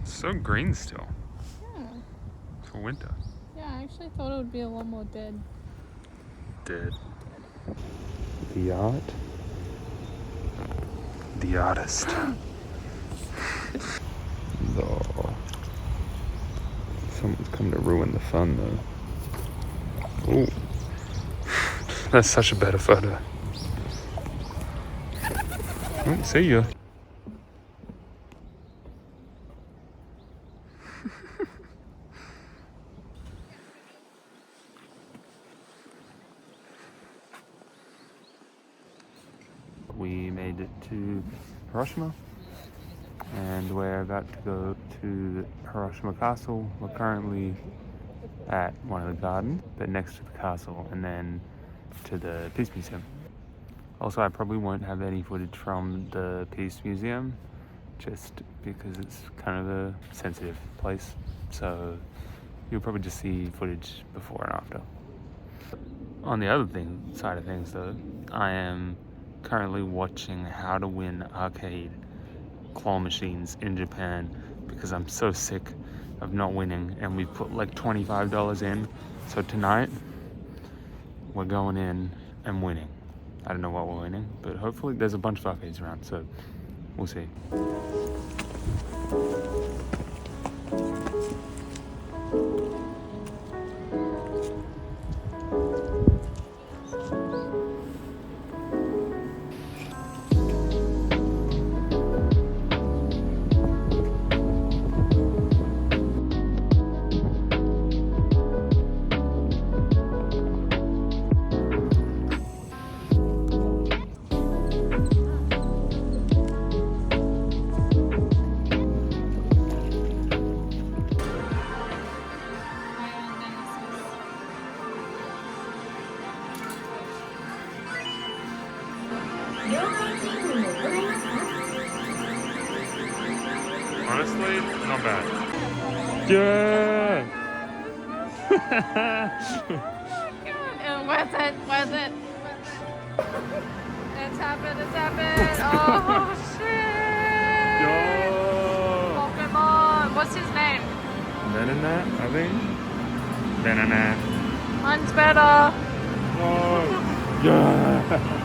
So green still. Yeah. For winter. Yeah, I actually thought it would be a lot more dead. Dead. The art. The artist. Oh. Someone's come to ruin the fun though. Ooh. That's such a better photo. Oh, see ya. We made it to Hiroshima and we're about to go to Hiroshima Castle. We're currently at one of the gardens, but next to the castle, and then to the Peace Museum. Also, I probably won't have any footage from the Peace Museum just because it's kind of a sensitive place, so you'll probably just see footage before and after. On the other side of things though, I am currently watching How to Win arcade claw machines in Japan because I'm so sick of not winning, and we put like $25 in, so tonight we're going in and winning. I don't know what we're winning, but hopefully there's a bunch of arcades around, so we'll see. Honestly, not bad. Yeah! And worth it, worth it. It's happened. Oh shit! Yo! Pokemon, what's his name? Venonat, I think? Venonat. Mine's better. Oh! Yeah!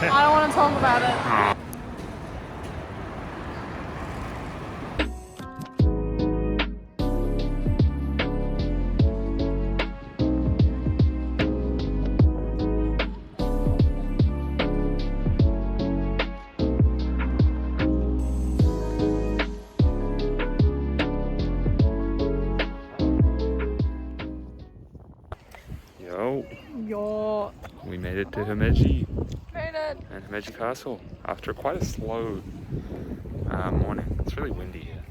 I don't want to talk about it. Yo. We made it to Himeji. Made it. And Himeji Castle after quite a slow morning. It's really windy here.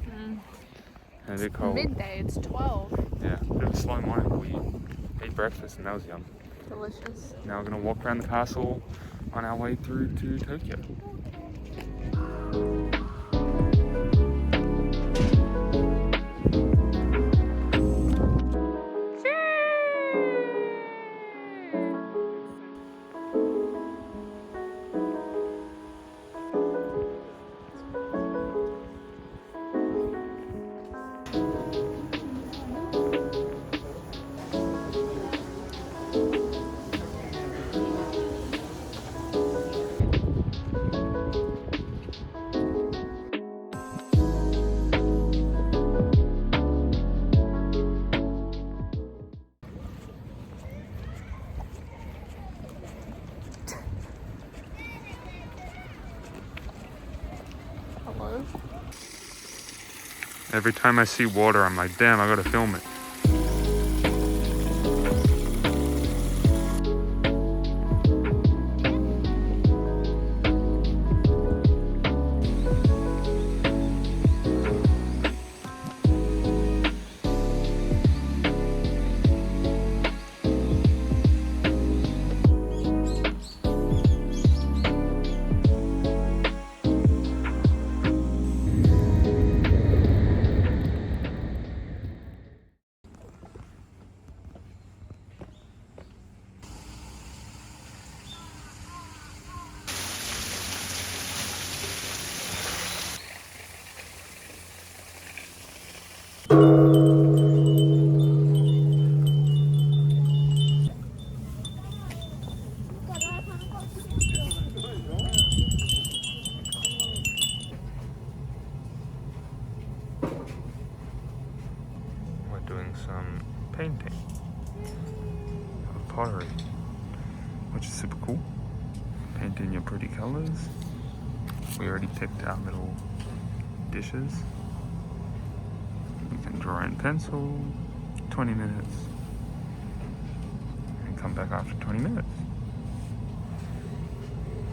And a bit cold. Midday, it's 12. Yeah, a bit of a slow morning. We ate breakfast and that was yum. Delicious. Now we're going to walk around the castle on our way through to Tokyo. stove. Every time I see water, I'm like, damn, I gotta film it. We're doing some painting of pottery, which is super cool. Painting your pretty colors. We already picked our little dishes. We can draw in pencil, 20 minutes, and come back after 20 minutes.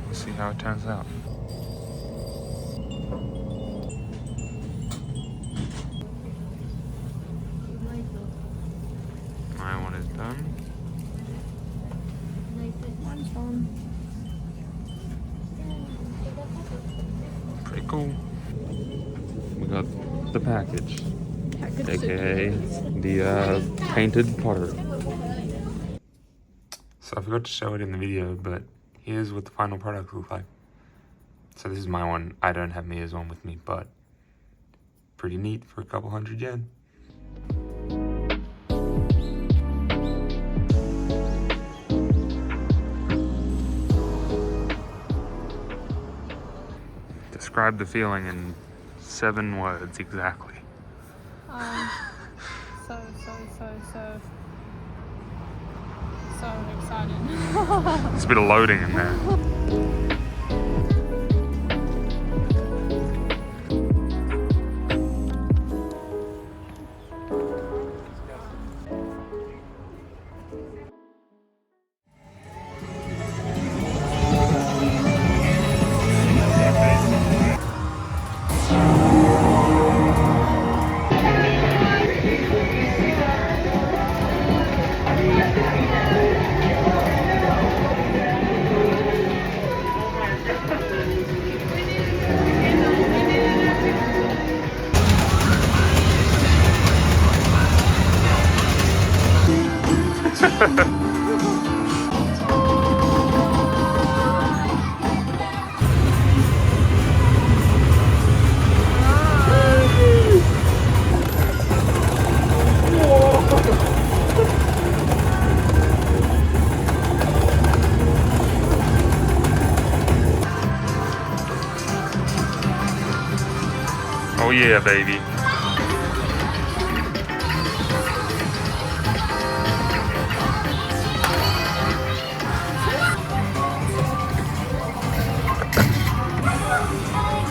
We'll see how it turns out. My one is done. Mine's done. Pretty cool. We got the package, aka the painted pottery. So I forgot to show it in the video, but here's what the final product looks like. So this is my one. I don't have Mia's one with me, but pretty neat for a couple hundred yen. Describe the feeling in 7 words exactly. So excited. There's a bit of loading in there. Oh yeah, baby.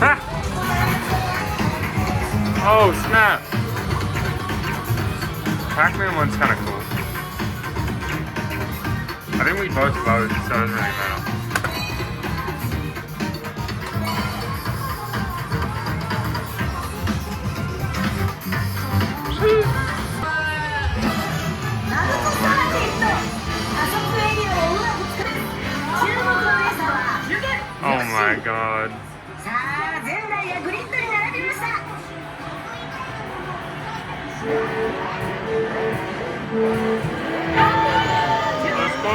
Ha! Oh snap! Pac-Man one's kind of cool. I think we both voted, so it doesn't really matter. Oh my god. Let's go!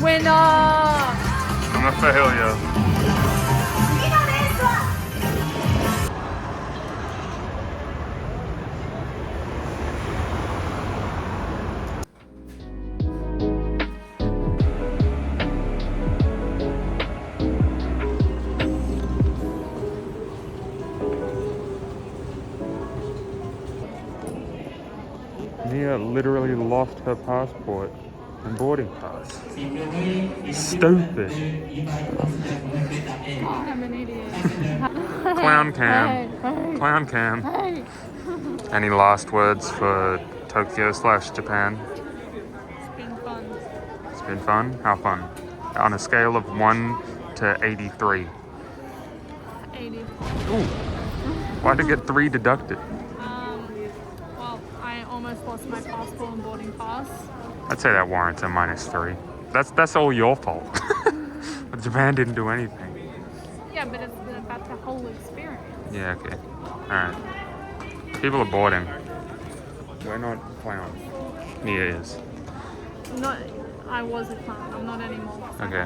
Winner! I'm a failure. Mia literally lost her passport and boarding pass. Stupid. I'm an idiot. Clown cam. Hey. Clown cam. Hey. Any last words for Tokyo/Japan? It's been fun. It's been fun? How fun? On a scale of 1 to 83. 80. Ooh. Why'd I get 3 deducted? Well, I almost lost my passport and boarding pass. I'd say that warrants a -3. That's all your fault. Japan didn't do anything. Yeah, but it's been about the whole experience. Yeah, okay. Alright. People are boarding. We're not clowns. Mia is. Not, I was a clown. I'm not anymore. Okay.